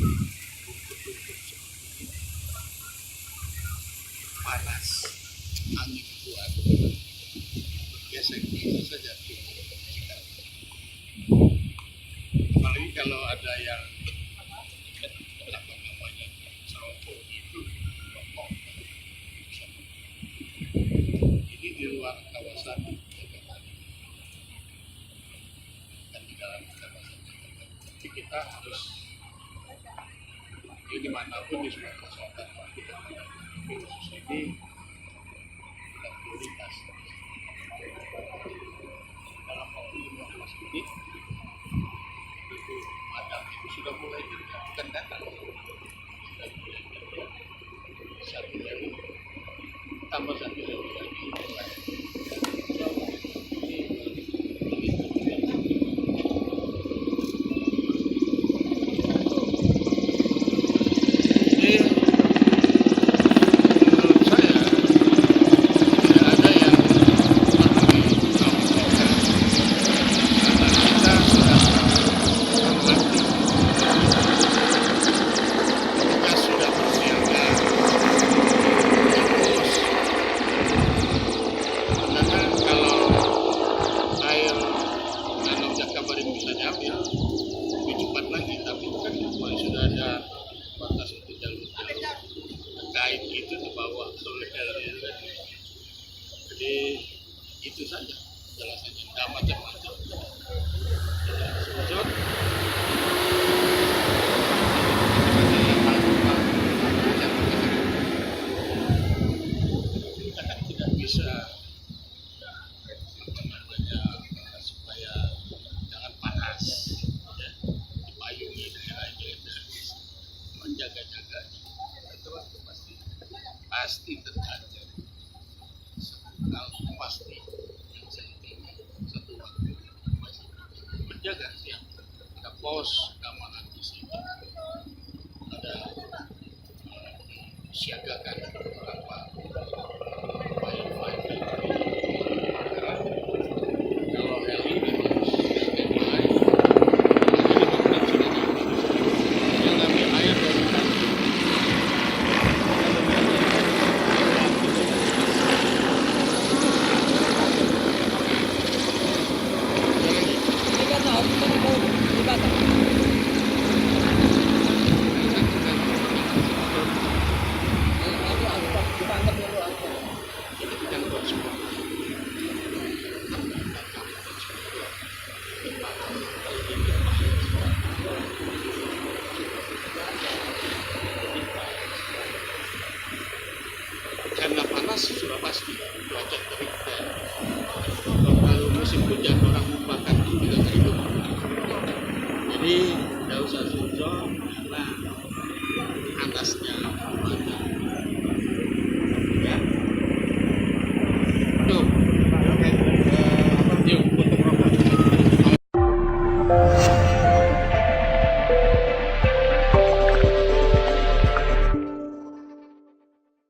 rumput-rumput seperti ini panas, angin kuat, biasa saja tumbuh jika, apalagi kalau ada yang apa namanya serobot itu rokok, ini di luar kawasan Jakarta dan di dalam kawasan Jakarta. Jadi kita harus dimanapun di Sumatera Selatan kita khusus ini kita prioritas dalam waktu 15 menit itu madam itu sudah mulai kerja, bukan datang, sudah mulai kerja satu level tambah satu level lagi mulai. Bisa diambil lebih cepat lagi, tapi itu kan sudah ada batas untuk jalur-jalur terkait itu dibawa oleh LRT. Jadi itu saja jelasannya, nggak macam-macam. Sejauh kita kan tidak bisa supaya jangan panas, ya, dipayungi daerah ini menjaga-jaga itu pasti terjadi hal pasti yang satu waktu masih menjaga siang ada pos keamanan di sini, ada siagakan